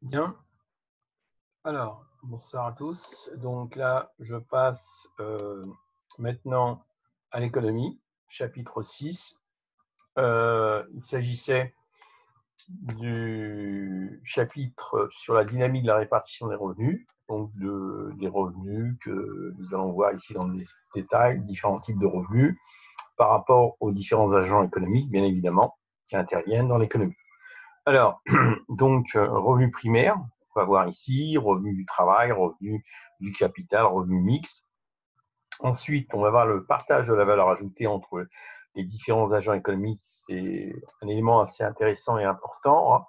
Bien, alors, bonsoir à tous. Donc là, je passe maintenant à l'économie, chapitre 6. Il s'agissait du chapitre sur la dynamique de la répartition des revenus, donc des revenus que nous allons voir ici dans les détails, différents types de revenus par rapport aux différents agents économiques, bien évidemment, qui interviennent dans l'économie. Alors, donc, revenu primaire, on va voir ici, revenu du travail, revenu du capital, revenu mixte. Ensuite, on va voir le partage de la valeur ajoutée entre les différents agents économiques. C'est un élément assez intéressant et important, hein,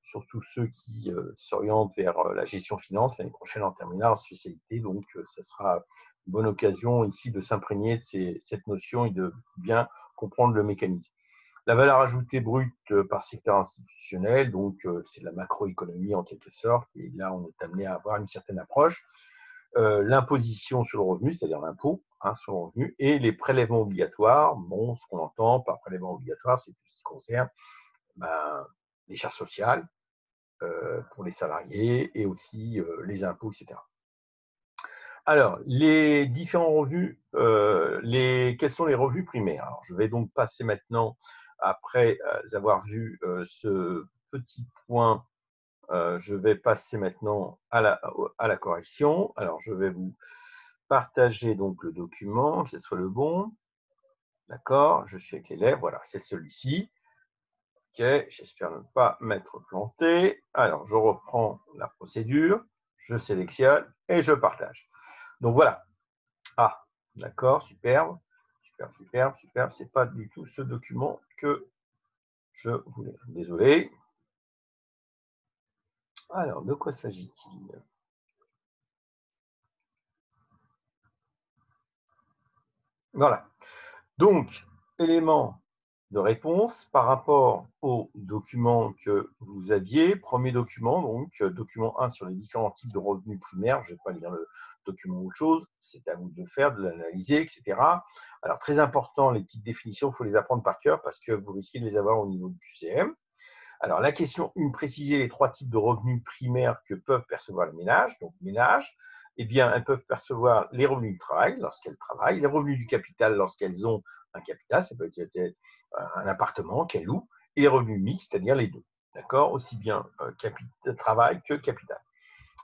surtout ceux qui s'orientent vers la gestion finance. L'année prochaine, en terminale, en spécialité. Donc, ça sera une bonne occasion ici de s'imprégner de cette notion et de bien comprendre le mécanisme. La valeur ajoutée brute par secteur institutionnel, donc c'est de la macroéconomie en quelque sorte, et là on est amené à avoir une certaine approche. L'imposition sur le revenu, c'est-à-dire l'impôt sur le revenu, et les prélèvements obligatoires. Bon, ce qu'on entend par prélèvement obligatoire, c'est tout ce qui concerne les charges sociales pour les salariés et aussi les impôts, etc. Alors, les différents revenus, quels sont les revenus primaires? Alors, je vais donc passer maintenant, après avoir vu ce petit point, je vais passer maintenant à la correction. Alors, je vais vous partager donc le document, que ce soit le bon. D'accord, je suis avec l'élève, voilà, c'est celui-ci. OK, j'espère ne pas m'être planté. Alors, je reprends la procédure, je sélectionne et je partage. Donc voilà. Ah, d'accord, superbe, superbe, superbe, superbe. C'est pas du tout ce document que je voulais. Désolé. Alors, de quoi s'agit-il? Voilà. Donc, élément de réponse par rapport au document que vous aviez. Premier document, donc document 1 sur les différents types de revenus primaires. Je ne vais pas lire le document autre chose, c'est à vous de le faire, de l'analyser, etc. Alors, très important, les petites définitions, il faut les apprendre par cœur parce que vous risquez de les avoir au niveau du QCM. Alors, la question 1, préciser les trois types de revenus primaires que peuvent percevoir les ménages. Donc, ménages, eh bien, elles peuvent percevoir les revenus du travail lorsqu'elles travaillent, les revenus du capital lorsqu'elles ont un capital, ça peut être un appartement qu'elles louent, et les revenus mixtes, c'est-à-dire les deux. D'accord? Aussi bien travail que capital.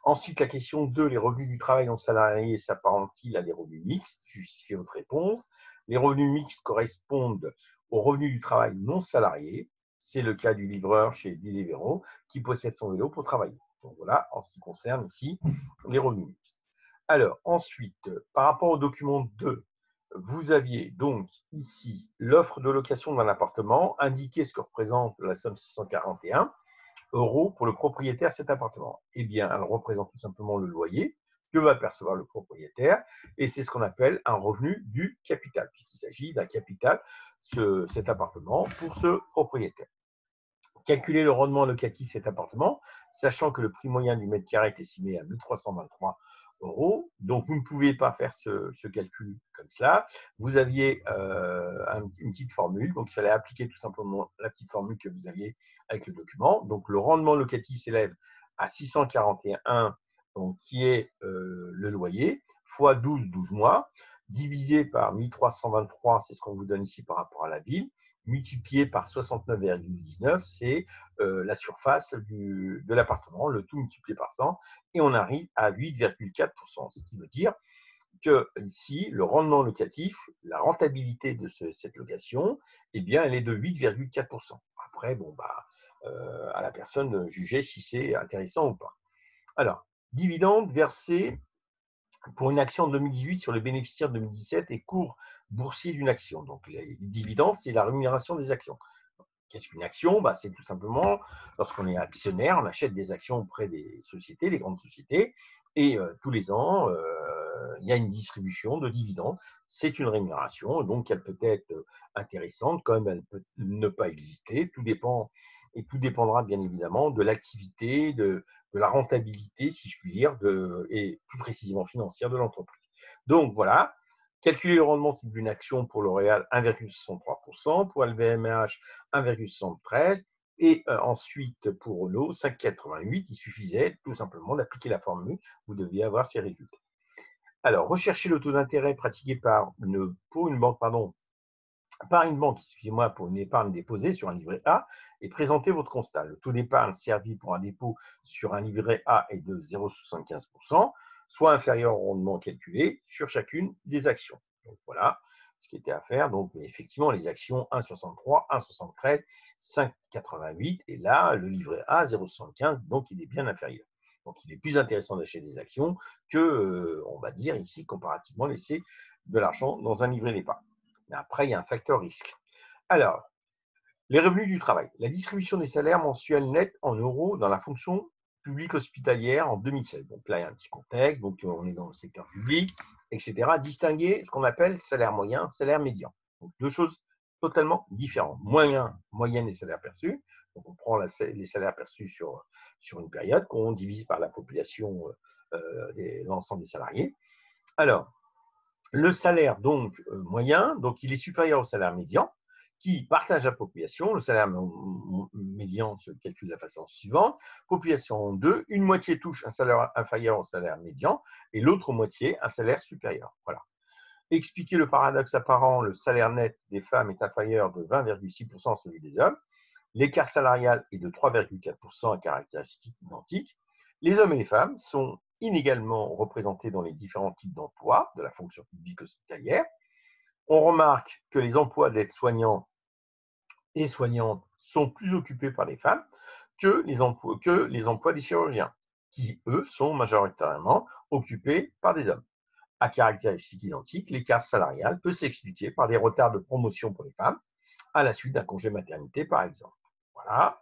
Ensuite, la question 2, les revenus du travail non salarié s'apparentent-ils à des revenus mixtes? Justifiez votre réponse. Les revenus mixtes correspondent aux revenus du travail non salarié. C'est le cas du livreur chez Deliveroo qui possède son vélo pour travailler. Donc voilà, en ce qui concerne ici les revenus mixtes. Alors, ensuite, par rapport au document 2, vous aviez donc ici l'offre de location d'un appartement, indiqué ce que représente la somme 641 euros pour le propriétaire de cet appartement. Eh bien, elle représente tout simplement le loyer que va percevoir le propriétaire, et c'est ce qu'on appelle un revenu du capital, puisqu'il s'agit d'un capital, cet appartement, pour ce propriétaire. Calculer le rendement locatif de cet appartement, sachant que le prix moyen du mètre carré est estimé à 1323 euros. Donc, vous ne pouvez pas faire ce calcul comme cela. Vous aviez une petite formule, donc il fallait appliquer tout simplement la petite formule que vous aviez avec le document. Donc, le rendement locatif s'élève à 641, donc, qui est le loyer, fois 12 mois, divisé par 1323, c'est ce qu'on vous donne ici par rapport à la ville, multiplié par 69,19, c'est la surface de l'appartement, le tout multiplié par 100, et on arrive à 8,4%, ce qui veut dire que ici, le rendement locatif, la rentabilité de cette location, eh bien, elle est de 8,4%. Après, bon, à la personne de juger si c'est intéressant ou pas. Alors, dividende versé pour une action de 2018 sur les bénéficiaires de 2017 et cours boursier d'une action. Donc, les dividendes, c'est la rémunération des actions. Qu'est-ce qu'une action? C'est tout simplement, lorsqu'on est actionnaire, on achète des actions auprès des sociétés, des grandes sociétés, et tous les ans, il y a une distribution de dividendes. C'est une rémunération, donc elle peut être intéressante, comme elle peut ne pas exister. Tout dépend, et tout dépendra bien évidemment de l'activité, de la rentabilité, si je puis dire, et plus précisément financière de l'entreprise. Donc voilà, calculer le rendement d'une action pour L'Oréal, 1,63%, pour LVMH, 1,73, Et ensuite, pour l'eau, 5,88, il suffisait tout simplement d'appliquer la formule, vous deviez avoir ces résultats. Alors, recherchez le taux d'intérêt pratiqué par une banque, excusez-moi, pour une épargne déposée sur un livret A et présentez votre constat. Le taux d'épargne servi pour un dépôt sur un livret A est de 0,75%, soit inférieur au rendement calculé sur chacune des actions. Donc voilà ce qui était à faire. Donc effectivement, les actions 1,63, 1,73, 5,88 et là, le livret A 0,75, donc il est bien inférieur. Donc il est plus intéressant d'acheter des actions que, on va dire ici, comparativement, laisser de l'argent dans un livret d'épargne. Mais après, il y a un facteur risque. Alors, les revenus du travail. La distribution des salaires mensuels nets en euros dans la fonction publique hospitalière en 2016. Donc là, il y a un petit contexte. Donc, on est dans le secteur public, etc. Distinguer ce qu'on appelle salaire moyen, salaire médian. Donc, deux choses totalement différentes. Moyenne des salaires perçus. Donc, on prend les salaires perçus sur une période qu'on divise par la population, l'ensemble des salariés. Alors, le salaire donc moyen, donc il est supérieur au salaire médian, qui partage la population. Le salaire médian se calcule de la façon suivante. Population en deux, une moitié touche un salaire inférieur au salaire médian et l'autre moitié un salaire supérieur. Voilà. Expliquer le paradoxe apparent, le salaire net des femmes est inférieur de 20,6% à celui des hommes. L'écart salarial est de 3,4% à caractéristiques identiques. Les hommes et les femmes sont inégalement représentés dans les différents types d'emplois de la fonction publique hospitalière. On remarque que les emplois d'aides-soignants et soignantes sont plus occupés par les femmes que les emplois des chirurgiens, qui, eux, sont majoritairement occupés par des hommes. À caractéristiques identiques, l'écart salarial peut s'expliquer par des retards de promotion pour les femmes à la suite d'un congé maternité, par exemple. Voilà.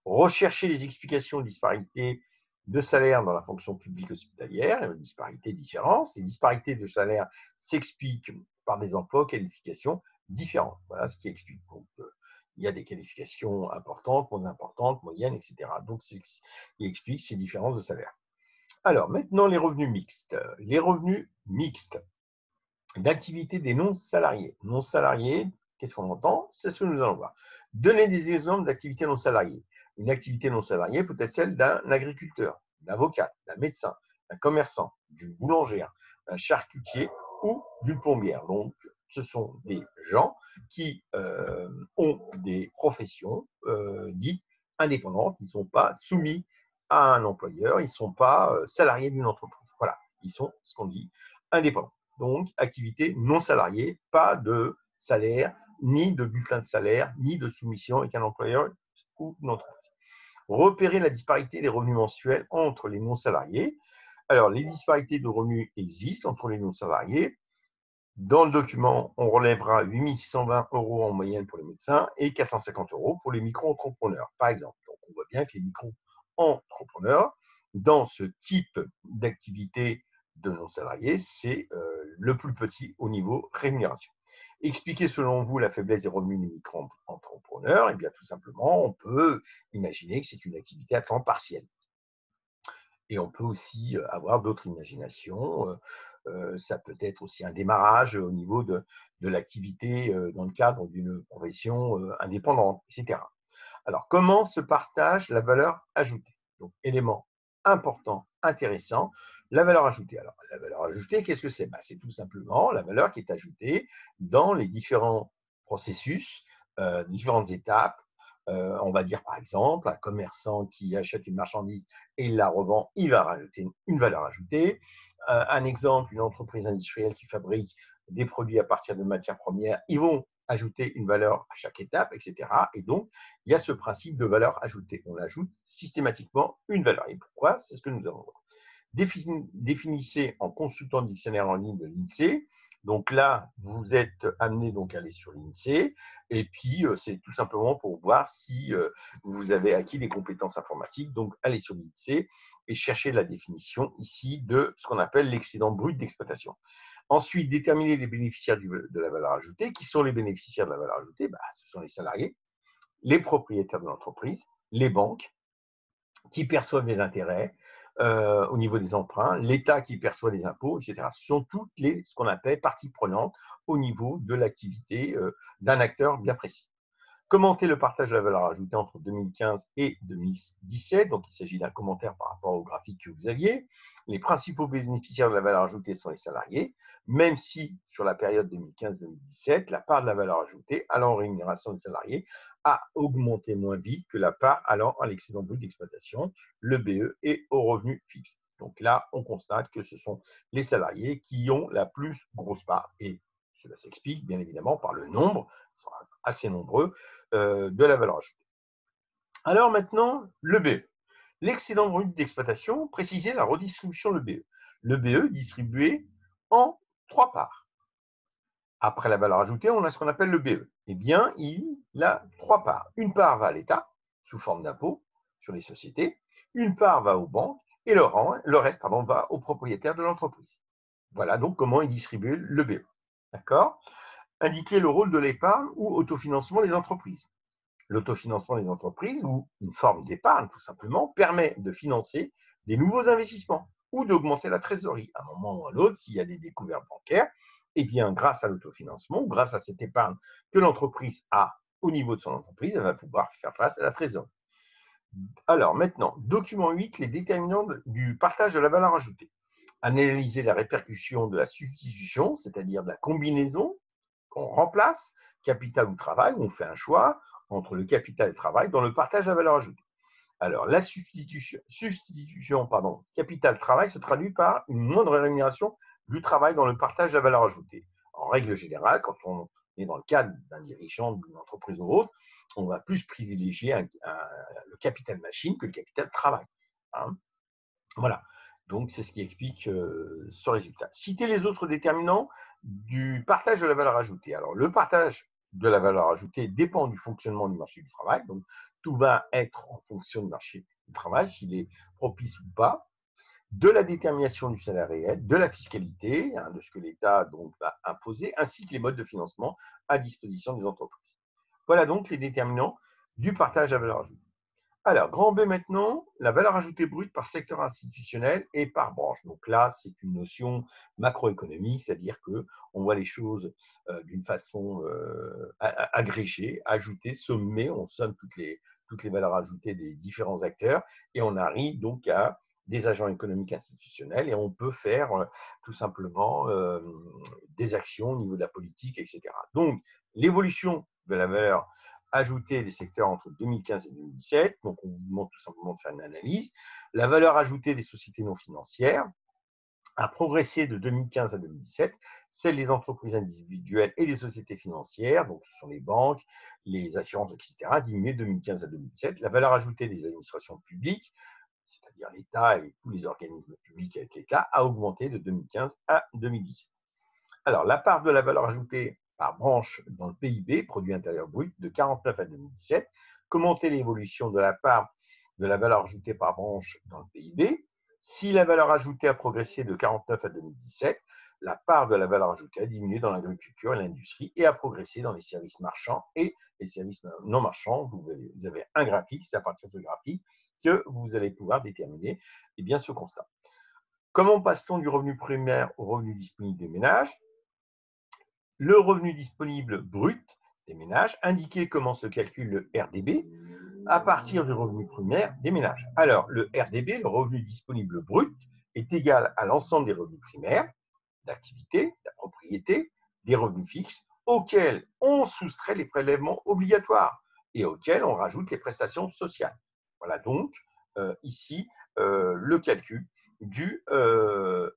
Rechercher les explications aux disparités de salaire dans la fonction publique hospitalière, disparités, différences. Ces disparités de salaire s'expliquent par des emplois, qualifications différentes. Voilà ce qui explique. Donc, il y a des qualifications importantes, moins importantes, moyennes, etc. Donc, c'est ce qui explique ces différences de salaire. Alors, maintenant, les revenus mixtes. Les revenus mixtes d'activité des non-salariés. Non-salariés, qu'est-ce qu'on entend? C'est ce que nous allons voir. Donner des exemples d'activités non salariées. Une activité non salariée peut être celle d'un agriculteur, d'un avocat, d'un médecin, d'un commerçant, d'une boulangère, d'un charcutier ou d'une plombière. Donc, ce sont des gens qui ont des professions dites indépendantes, ils ne sont pas soumis à un employeur, ils ne sont pas salariés d'une entreprise. Voilà, ils sont ce qu'on dit indépendants. Donc, activité non salariée, pas de salaire, ni de bulletin de salaire, ni de soumission avec un employeur ou une entreprise. Repérer la disparité des revenus mensuels entre les non-salariés. Alors, les disparités de revenus existent entre les non-salariés. Dans le document, on relèvera 8 620 € en moyenne pour les médecins et 450 € pour les micro-entrepreneurs, par exemple. Donc, on voit bien que les micro-entrepreneurs, dans ce type d'activité de non-salariés, c'est le plus petit au niveau rémunération. Expliquez selon vous la faiblesse des revenus des micro-entrepreneurs. Eh bien, tout simplement, on peut imaginer que c'est une activité à temps partiel. Et on peut aussi avoir d'autres imaginations. Ça peut être aussi un démarrage au niveau de l'activité dans le cadre d'une profession indépendante, etc. Alors, comment se partage la valeur ajoutée? Donc, élément important, intéressant, la valeur ajoutée. Alors, la valeur ajoutée, qu'est-ce que c'est? C'est tout simplement la valeur qui est ajoutée dans les différents processus, différentes étapes. On va dire, par exemple, un commerçant qui achète une marchandise et la revend, il va rajouter une valeur ajoutée. Un exemple, une entreprise industrielle qui fabrique des produits à partir de matières premières, ils vont ajouter une valeur à chaque étape, etc. Et donc, il y a ce principe de valeur ajoutée. On ajoute systématiquement une valeur. Et pourquoi? C'est ce que nous allons voir. Définissez en consultant le dictionnaire en ligne de l'INSEE. Donc là, vous êtes amené donc à aller sur l'INSEE. Et puis, c'est tout simplement pour voir si vous avez acquis des compétences informatiques. Donc, allez sur l'INSEE et cherchez la définition ici de ce qu'on appelle l'excédent brut d'exploitation. Ensuite, déterminer les bénéficiaires de la valeur ajoutée. Qui sont les bénéficiaires de la valeur ajoutée? Ce sont les salariés, les propriétaires de l'entreprise, les banques qui perçoivent des intérêts au niveau des emprunts, l'État qui perçoit des impôts, etc. Ce sont toutes ce qu'on appelle parties prenantes au niveau de l'activité d'un acteur bien précis. Commenter le partage de la valeur ajoutée entre 2015 et 2017. Donc, il s'agit d'un commentaire par rapport au graphique que vous aviez. Les principaux bénéficiaires de la valeur ajoutée sont les salariés, même si sur la période 2015-2017, la part de la valeur ajoutée allant aux rémunérations des salariés a augmenté moins vite que la part allant à l'excédent brut d'exploitation, le BE, et aux revenus fixes. Donc là, on constate que ce sont les salariés qui ont la plus grosse part. Et cela s'explique bien évidemment par le nombre, ils sont assez nombreux, de la valeur ajoutée. Alors maintenant, le BE. L'excédent brut d'exploitation précisait la redistribution de BE. Le BE distribué en 3 parts. Après la valeur ajoutée, on a ce qu'on appelle le BE. Eh bien, il a 3 parts. Une part va à l'État, sous forme d'impôt sur les sociétés. Une part va aux banques et le reste va aux propriétaires de l'entreprise. Voilà donc comment est distribué le BE. D'accord ? Indiquer le rôle de l'épargne ou autofinancement des entreprises. L'autofinancement des entreprises, ou une forme d'épargne tout simplement, permet de financer des nouveaux investissements ou d'augmenter la trésorerie à un moment ou à l'autre s'il y a des découvertes bancaires. Et bien, grâce à l'autofinancement, grâce à cette épargne que l'entreprise a au niveau de son entreprise, elle va pouvoir faire face à la trésorerie. Alors maintenant, document 8, les déterminants du partage de la valeur ajoutée. Analyser la répercussion de la substitution, c'est-à-dire de la combinaison qu'on remplace capital ou travail, où on fait un choix entre le capital et le travail dans le partage de la valeur ajoutée. Alors, la substitution capital-travail se traduit par une moindre rémunération du travail dans le partage de la valeur ajoutée. En règle générale, quand on est dans le cadre d'un dirigeant d'une entreprise ou autre, on va plus privilégier le capital machine que le capital travail. Hein. Voilà. Donc, c'est ce qui explique ce résultat. Citer les autres déterminants du partage de la valeur ajoutée. Alors, le partage de la valeur ajoutée dépend du fonctionnement du marché du travail. Donc, tout va être en fonction du marché du travail, s'il est propice ou pas, de la détermination du salaire réel, de la fiscalité, de ce que l'État va imposer, ainsi que les modes de financement à disposition des entreprises. Voilà donc les déterminants du partage de la valeur ajoutée. Alors, grand B maintenant, la valeur ajoutée brute par secteur institutionnel et par branche. Donc là, c'est une notion macroéconomique, c'est-à-dire qu'on voit les choses d'une façon agrégée, ajoutée, sommée, on somme toutes les valeurs ajoutées des différents acteurs et on arrive donc à des agents économiques institutionnels et on peut faire tout simplement des actions au niveau de la politique, etc. Donc, l'évolution de la valeur ajoutée des secteurs entre 2015 et 2017. Donc, on vous demande tout simplement de faire une analyse. La valeur ajoutée des sociétés non financières a progressé de 2015 à 2017. Celle des entreprises individuelles et des sociétés financières, donc ce sont les banques, les assurances, etc., a diminué de 2015 à 2017. La valeur ajoutée des administrations publiques, c'est-à-dire l'État et tous les organismes publics avec l'État, a augmenté de 2015 à 2017. Alors, la part de la valeur ajoutée par branche dans le PIB, produit intérieur brut, de 49 à 2017. Commenter l'évolution de la part de la valeur ajoutée par branche dans le PIB. Si la valeur ajoutée a progressé de 49 à 2017, la part de la valeur ajoutée a diminué dans l'agriculture et l'industrie et a progressé dans les services marchands et les services non marchands. Vous avez un graphique, c'est à partir de ce graphique que vous allez pouvoir déterminer ce constat. Comment passe-t-on du revenu primaire au revenu disponible des ménages ? Le revenu disponible brut des ménages, indiquer comment se calcule le RDB à partir du revenu primaire des ménages. Alors, le RDB, le revenu disponible brut, est égal à l'ensemble des revenus primaires, d'activité, de la propriété, des revenus fixes, auxquels on soustrait les prélèvements obligatoires et auxquels on rajoute les prestations sociales. Voilà donc ici le calcul du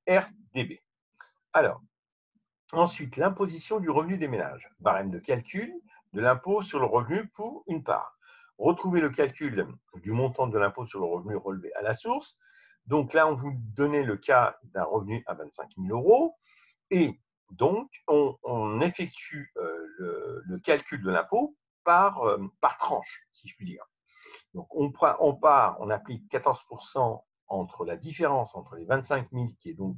RDB. Alors, ensuite, l'imposition du revenu des ménages. Barème de calcul de l'impôt sur le revenu pour une part. Retrouvez le calcul du montant de l'impôt sur le revenu relevé à la source. Donc là, on vous donnait le cas d'un revenu à 25 000 euros. Et donc, on effectue le calcul de l'impôt par tranche, si je puis dire. Donc, on applique 14% entre la différence entre les 25 000, qui est donc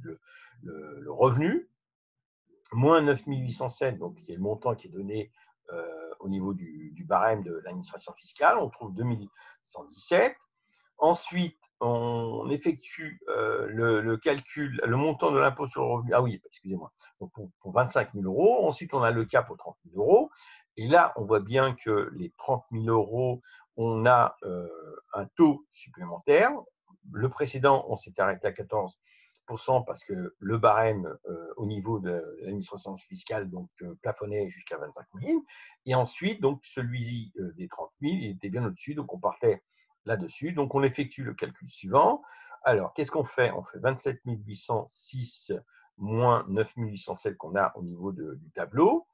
le revenu, moins 9 807, donc qui est le montant qui est donné au niveau du barème de l'administration fiscale, on trouve 2117. Ensuite, on effectue le calcul, le montant de l'impôt sur le revenu. Ah oui, excusez-moi, donc pour 25 000 euros. Ensuite, on a le cap aux 30 000 euros. Et là, on voit bien que les 30 000 €, on a un taux supplémentaire. Le précédent, on s'était arrêté à 14 parce que le barème au niveau de l'administration fiscale donc, plafonnait jusqu'à 25 000. Et ensuite, donc, celui des 30 000, il était bien au-dessus, donc on partait là-dessus. Donc, on effectue le calcul suivant. Alors, qu'est-ce qu'on fait? On fait 27 806 moins 9 807 qu'on a au niveau du tableau,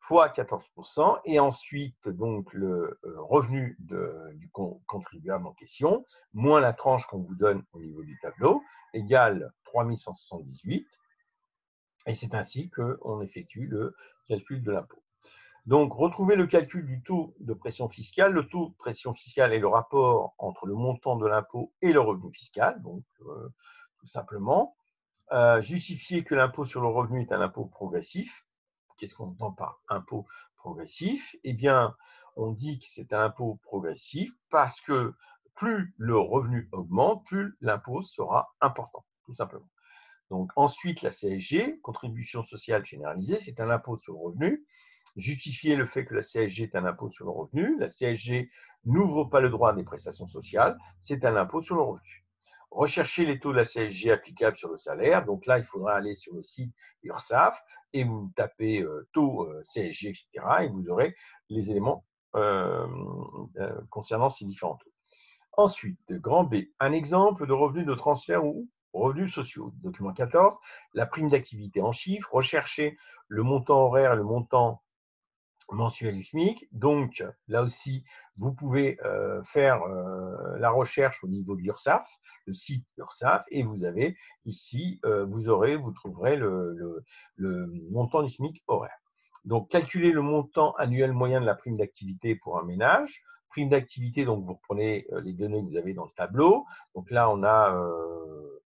fois 14%, et ensuite donc le revenu du contribuable en question, moins la tranche qu'on vous donne au niveau du tableau, égale 3 178, et c'est ainsi qu'on effectue le calcul de l'impôt. Donc, retrouvez le calcul du taux de pression fiscale. Le taux de pression fiscale est le rapport entre le montant de l'impôt et le revenu fiscal, donc tout simplement. Justifier que l'impôt sur le revenu est un impôt progressif. Qu'est-ce qu'on entend par impôt progressif? Eh bien, on dit que c'est un impôt progressif parce que plus le revenu augmente, plus l'impôt sera important, tout simplement. Donc, ensuite, la CSG, contribution sociale généralisée, c'est un impôt sur le revenu. Justifier le fait que la CSG est un impôt sur le revenu. La CSG n'ouvre pas le droit des prestations sociales, c'est un impôt sur le revenu. Rechercher les taux de la CSG applicables sur le salaire. Donc là, il faudra aller sur le site URSSAF et vous tapez taux CSG, etc. et vous aurez les éléments concernant ces différents taux. Ensuite, grand B, un exemple de revenu de transfert ou revenus sociaux. Document 14, la prime d'activité en chiffres. Rechercher le montant horaire et le montant mensuel du SMIC. Donc, là aussi, vous pouvez faire la recherche au niveau de l'URSSAF, le site URSSAF, et vous avez ici, vous trouverez le montant du SMIC horaire. Donc, calculer le montant annuel moyen de la prime d'activité pour un ménage. Prime d'activité, donc vous reprenez les données que vous avez dans le tableau. Donc là, on a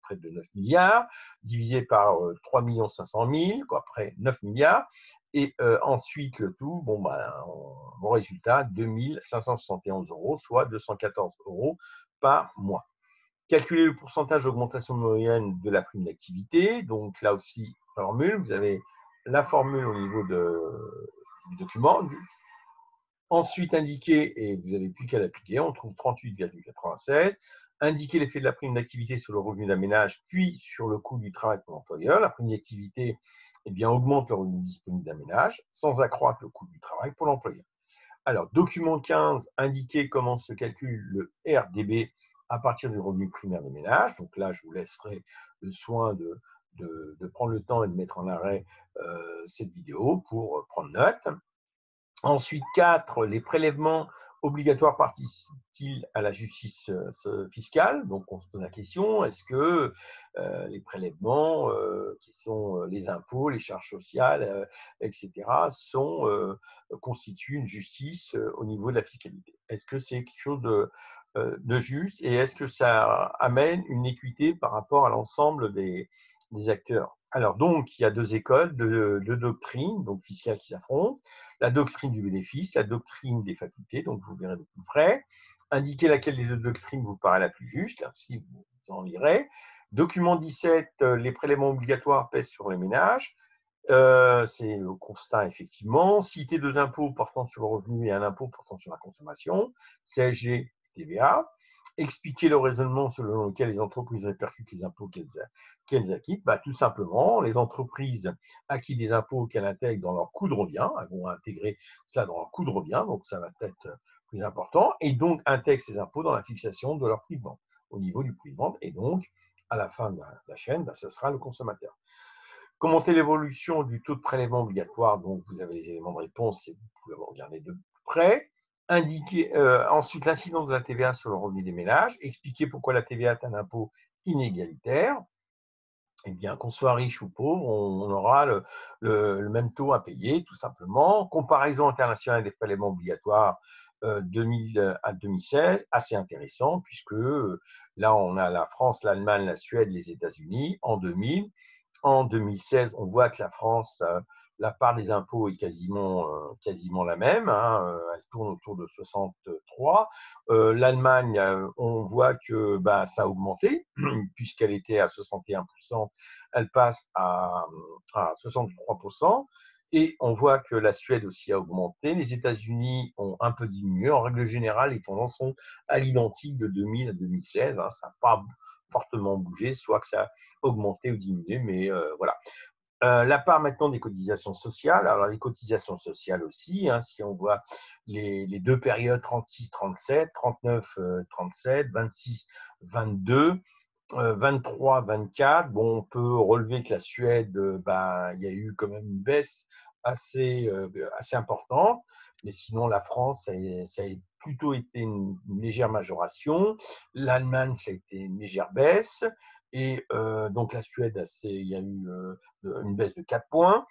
près de 9 milliards, divisé par 3 500 000, quoi, près 9 milliards. Et ensuite, le tout, bon, mon résultat, 2 571 €, soit 214 € par mois. Calculer le pourcentage d'augmentation moyenne de la prime d'activité. Donc là aussi, formule. Vous avez la formule au niveau du document. Ensuite, indiquer, et vous n'avez plus qu'à l'appliquer, on trouve 38,96. Indiquer l'effet de la prime d'activité sur le revenu d'un ménage, puis sur le coût du travail pour l'employeur. La prime d'activité augmente le revenu disponible d'un ménage sans accroître le coût du travail pour l'employeur. Alors, document 15, indiquer comment se calcule le RDB à partir du revenu primaire des ménages. Donc là, je vous laisserai le soin de prendre le temps et de mettre en arrêt cette vidéo pour prendre note. Ensuite, 4, les prélèvements obligatoires participent-ils à la justice fiscale? Donc, on se pose la question, est-ce que les prélèvements, qui sont les impôts, les charges sociales, etc., constituent une justice au niveau de la fiscalité? Est-ce que c'est quelque chose de juste et est-ce que ça amène une équité par rapport à l'ensemble des acteurs? Alors, donc, il y a deux écoles de doctrines donc fiscales qui s'affrontent. La doctrine du bénéfice, la doctrine des facultés, donc vous verrez de plus près. Indiquez laquelle des deux doctrines vous paraît la plus juste, là, si vous en lirez. Document 17, les prélèvements obligatoires pèsent sur les ménages. C'est le constat, effectivement. Citer deux impôts portant sur le revenu et un impôt portant sur la consommation, CSG, TVA. Expliquer le raisonnement selon lequel les entreprises répercutent les impôts qu'elles acquittent. Tout simplement, les entreprises acquittent des impôts qu'elles intègrent dans leur coût de revient. Elles vont intégrer cela dans leur coût de revient, donc ça va être plus important. Et donc, intègrent ces impôts dans la fixation de leur prix de vente, au niveau du prix de vente. Et donc, à la fin de la chaîne, ce sera le consommateur. Commenter l'évolution du taux de prélèvement obligatoire, donc vous avez les éléments de réponse et vous pouvez regarder de près. Indiquer ensuite l'incidence de la TVA sur le revenu des ménages, expliquer pourquoi la TVA est un impôt inégalitaire. Eh bien, qu'on soit riche ou pauvre, on aura le même taux à payer, tout simplement. Comparaison internationale des prélèvements obligatoires 2000 à 2016, assez intéressant, puisque là, on a la France, l'Allemagne, la Suède, les États-Unis en 2000. En 2016, on voit que la France, la part des impôts est quasiment la même, hein, elle tourne autour de 63. L'Allemagne, on voit que ça a augmenté, puisqu'elle était à 61%, elle passe à 63%. Et on voit que la Suède aussi a augmenté. Les États-Unis ont un peu diminué. En règle générale, les tendances sont à l'identique de 2000 à 2016. Hein. Ça n'a pas fortement bougé, soit que ça a augmenté ou diminué, mais voilà. La part maintenant des cotisations sociales. Alors, les cotisations sociales aussi, hein, si on voit les deux périodes 36-37, 39-37, 26-22, 23-24, bon, on peut relever que la Suède, il y a eu quand même une baisse assez importante, mais sinon la France, ça a plutôt été une légère majoration. L'Allemagne, ça a été une légère baisse. Et donc la Suède, il y a eu une baisse de 4 points.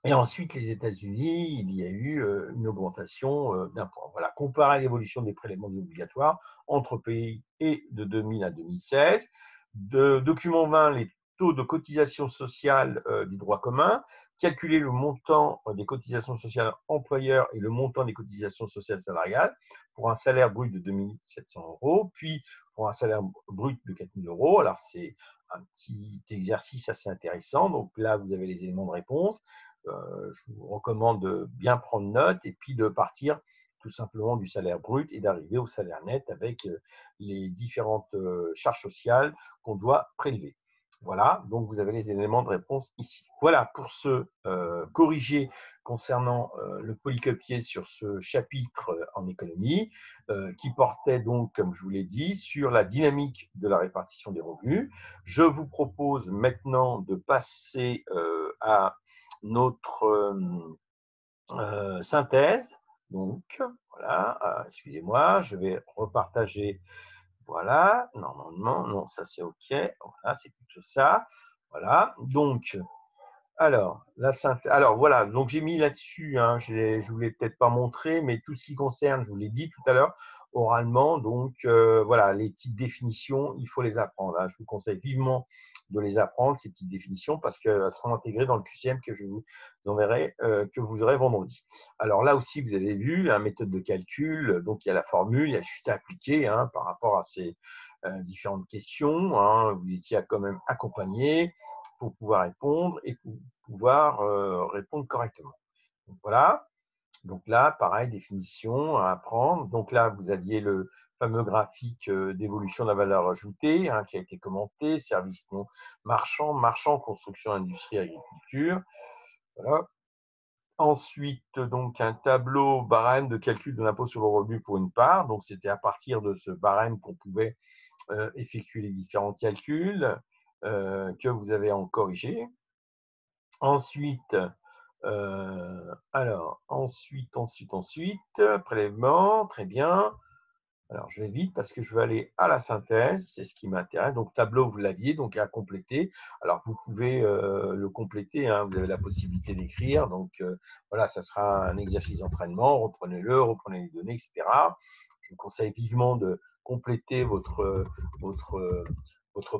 Et ensuite, les États-Unis, il y a eu une augmentation d'un point. Voilà, comparer l'évolution des prélèvements obligatoires entre pays et de 2000 à 2016. Document 20, les taux de cotisation sociale du droit commun. Calculer le montant des cotisations sociales employeurs et le montant des cotisations sociales salariales pour un salaire brut de 2 700 €, puis pour un salaire brut de 4 000 €. Alors, c'est un petit exercice assez intéressant. Donc là, vous avez les éléments de réponse. Je vous recommande de bien prendre note et puis de partir tout simplement du salaire brut et d'arriver au salaire net avec les différentes charges sociales qu'on doit prélever. Voilà, donc vous avez les éléments de réponse ici. Voilà pour ce corrigé concernant le polycopier sur ce chapitre en économie qui portait donc, comme je vous l'ai dit, sur la dynamique de la répartition des revenus. Je vous propose maintenant de passer à notre synthèse. Donc, voilà, excusez-moi, je vais repartager. Voilà, normalement, non, ça c'est OK. Voilà, c'est plutôt ça. Voilà, donc, alors, la synthèse. Alors, voilà, donc j'ai mis là-dessus, hein, je ne vous l'ai peut-être pas montré, mais tout ce qui concerne, je vous l'ai dit tout à l'heure, oralement, donc voilà, les petites définitions, il faut les apprendre. Hein. Je vous conseille vivement de les apprendre, ces petites définitions, parce qu'elles seront intégrées dans le QCM que je vous enverrai, que vous aurez vendredi. Alors là aussi, vous avez vu, la méthode de calcul, donc il y a la formule, il y a juste à appliquer hein, par rapport à ces différentes questions. Hein, vous étiez quand même accompagné pour pouvoir répondre et pour pouvoir répondre correctement. Donc voilà. Donc là, pareil, définition à apprendre. Donc là, vous aviez le fameux graphique d'évolution de la valeur ajoutée hein, qui a été commenté, service non marchand, marchand, construction, industrie, agriculture. Voilà. Ensuite, donc un tableau barème de calcul de l'impôt sur le revenu pour une part. Donc c'était à partir de ce barème qu'on pouvait effectuer les différents calculs que vous avez en corrigé. Ensuite, ensuite, prélèvement, très bien. Alors, je vais vite parce que je vais aller à la synthèse, c'est ce qui m'intéresse. Donc, tableau, vous l'aviez, donc à compléter. Alors, vous pouvez le compléter, hein, vous avez la possibilité d'écrire. Donc, voilà, ça sera un exercice d'entraînement. Reprenez-le, reprenez les données, etc. Je vous conseille vivement de compléter votre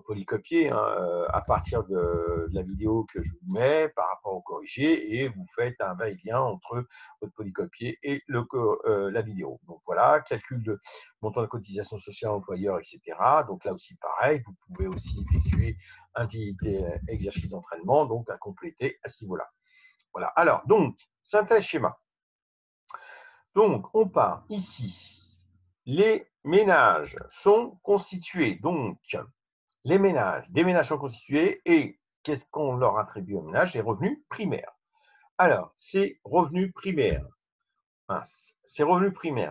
polycopier hein, à partir de la vidéo que je vous mets par rapport au corrigé et vous faites un va-et-vient entre votre polycopier et la vidéo. Donc voilà, calcul de montant de cotisation sociale employeur, etc. Donc là aussi pareil, vous pouvez aussi effectuer un petit exercice d'entraînement, donc à compléter à ce niveau-là. Voilà. Alors, donc, synthèse schéma. Donc, on part ici. Les ménages sont constitués. Donc, les ménages, des ménages sont constitués et qu'est-ce qu'on leur attribue aux ménages? Les revenus primaires. Alors, ces revenus primaires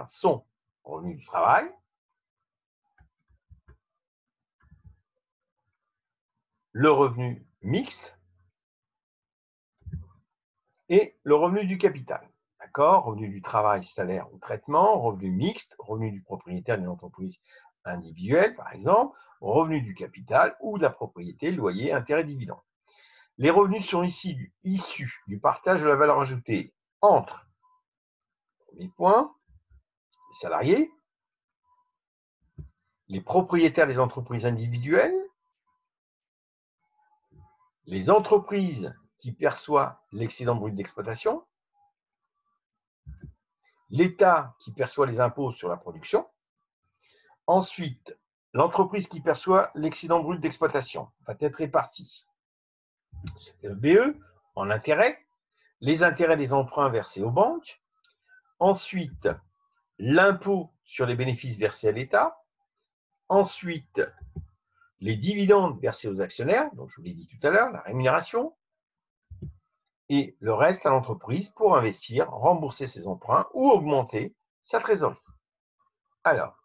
sont revenus du travail, le revenu mixte et le revenu du capital. D'accord? Revenu du travail, salaire ou traitement, revenu mixte, revenu du propriétaire d'une entreprise individuelle, par exemple, revenu du capital ou de la propriété, loyer, intérêt, dividende. Les revenus sont ici issus du partage de la valeur ajoutée entre, premier point, les salariés, les propriétaires des entreprises individuelles, les entreprises qui perçoivent l'excédent brut d'exploitation, l'État qui perçoit les impôts sur la production, ensuite l'entreprise qui perçoit l'excédent brut d'exploitation va être répartie. C'est le BE en intérêt, les intérêts des emprunts versés aux banques, ensuite l'impôt sur les bénéfices versés à l'État, ensuite les dividendes versés aux actionnaires, donc je vous l'ai dit tout à l'heure, la rémunération, et le reste à l'entreprise pour investir, rembourser ses emprunts ou augmenter sa trésorerie. Alors,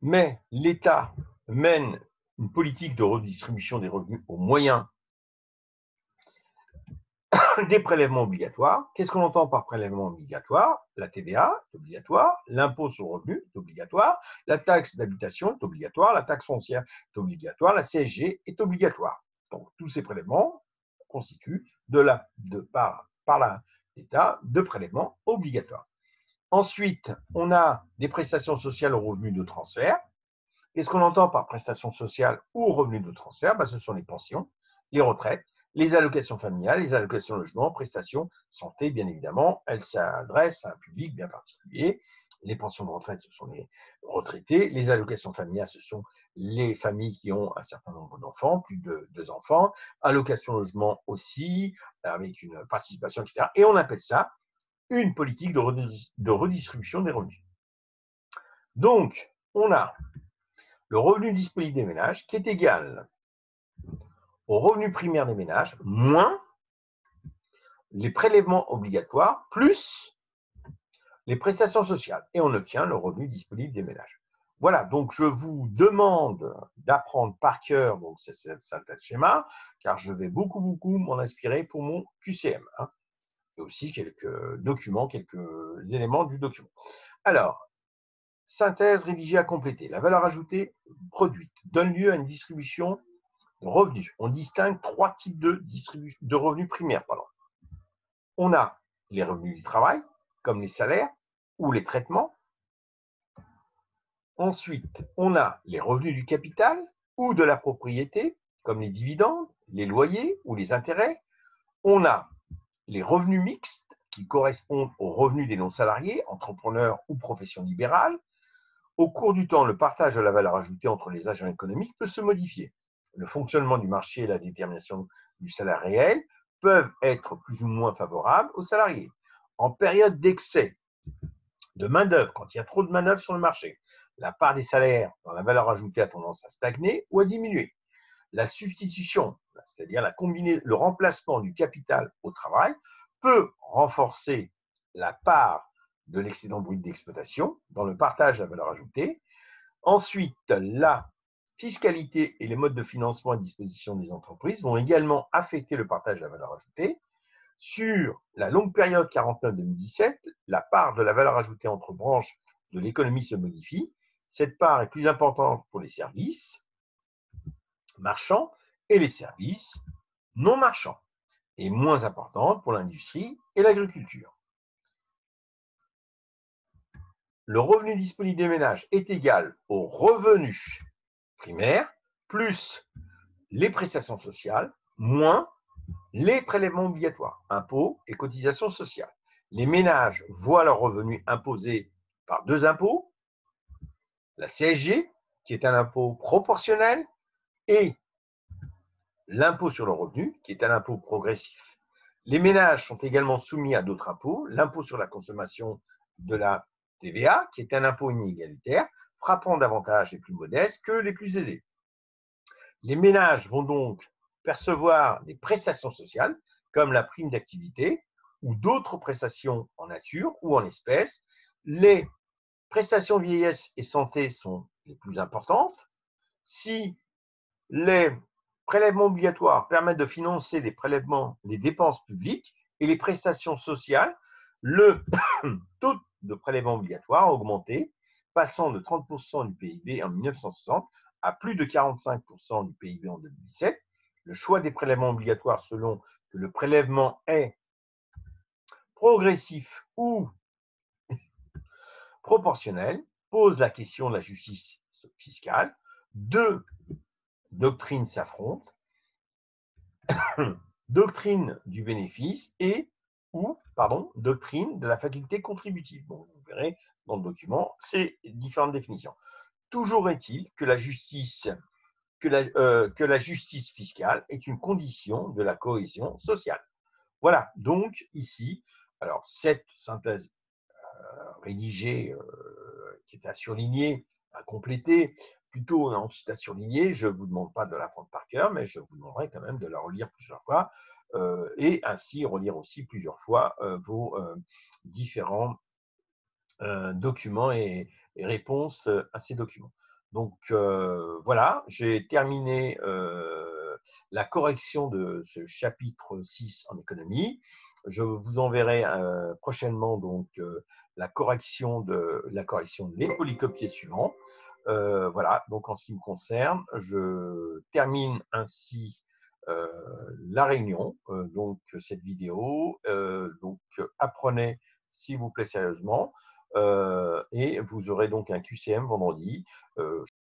mais l'État mène une politique de redistribution des revenus au moyen des prélèvements obligatoires. Qu'est-ce qu'on entend par prélèvement obligatoire? La TVA est obligatoire, l'impôt sur le revenu est obligatoire, la taxe d'habitation est obligatoire, la taxe foncière est obligatoire, la CSG est obligatoire. Donc, tous ces prélèvements constituent par l'État de prélèvements obligatoires. Ensuite, on a des prestations sociales aux revenus de transfert. Qu'est-ce qu'on entend par prestations sociales ou revenus de transfert? Ce sont les pensions, les retraites, les allocations familiales, les allocations logement, prestations santé, bien évidemment. Elles s'adressent à un public bien particulier. Les pensions de retraite, ce sont les retraités. Les allocations familiales, ce sont les familles qui ont un certain nombre d'enfants, plus de 2 enfants. Allocations logement aussi, avec une participation, etc. Et on appelle ça une politique de redistribution des revenus. Donc, on a le revenu disponible des ménages qui est égal au revenu primaire des ménages moins les prélèvements obligatoires plus les prestations sociales. Et on obtient le revenu disponible des ménages. Voilà, donc je vous demande d'apprendre par cœur donc ce schéma, car je vais beaucoup m'en inspirer pour mon QCM. Et aussi quelques documents, quelques éléments du document. Alors, synthèse rédigée à compléter. La valeur ajoutée produite donne lieu à une distribution de revenus. On distingue 3 types de revenus primaires. On a les revenus du travail, comme les salaires ou les traitements. Ensuite, on a les revenus du capital ou de la propriété, comme les dividendes, les loyers ou les intérêts. On a les revenus mixtes, qui correspondent aux revenus des non-salariés, entrepreneurs ou professions libérales. Au cours du temps, le partage de la valeur ajoutée entre les agents économiques peut se modifier. Le fonctionnement du marché et la détermination du salaire réel peuvent être plus ou moins favorables aux salariés. En période d'excès de main-d'œuvre, quand il y a trop de main-d'œuvre sur le marché, la part des salaires dans la valeur ajoutée a tendance à stagner ou à diminuer. La substitution, c'est-à-dire le remplacement du capital au travail, peut renforcer la part de l'excédent brut d'exploitation dans le partage de la valeur ajoutée. Ensuite, la fiscalité et les modes de financement à disposition des entreprises vont également affecter le partage de la valeur ajoutée. Sur la longue période 49-2017, la part de la valeur ajoutée entre branches de l'économie se modifie. Cette part est plus importante pour les services marchands et les services non marchands, et moins importante pour l'industrie et l'agriculture. Le revenu disponible des ménages est égal au revenu primaire plus les prestations sociales moins les prélèvements obligatoires, impôts et cotisations sociales. Les ménages voient leurs revenus imposés par 2 impôts, la CSG, qui est un impôt proportionnel, et l'impôt sur le revenu, qui est un impôt progressif. Les ménages sont également soumis à d'autres impôts, l'impôt sur la consommation de la TVA, qui est un impôt inégalitaire, frappant davantage les plus modestes que les plus aisés. Les ménages vont donc percevoir des prestations sociales, comme la prime d'activité, ou d'autres prestations en nature ou en espèces. Les prestations vieillesse et santé sont les plus importantes. Si les prélèvements obligatoires permettent de financer les dépenses publiques et les prestations sociales, le taux de prélèvement obligatoire a augmenté, passant de 30% du PIB en 1960 à plus de 45% du PIB en 2017. Le choix des prélèvements obligatoires selon que le prélèvement est progressif ou proportionnel pose la question de la justice fiscale. 2 doctrines s'affrontent, doctrine du bénéfice doctrine de la faculté contributive. Bon, vous verrez dans le document ces différentes définitions. Toujours est-il que la justice fiscale est une condition de la cohésion sociale. Voilà, donc ici, alors cette synthèse rédigée qui est à surligner, à compléter, plutôt en site à surligner, je ne vous demande pas de l'apprendre par cœur, mais je vous demanderai quand même de la relire plusieurs fois et ainsi relire aussi plusieurs fois vos différents documents et réponses à ces documents. Donc voilà, j'ai terminé la correction de ce chapitre 6 en économie. Je vous enverrai prochainement donc la correction des polycopiés suivants. Voilà, donc en ce qui me concerne, je termine ainsi euh, la réunion, donc cette vidéo. Donc apprenez s'il vous plaît sérieusement et vous aurez donc un QCM vendredi.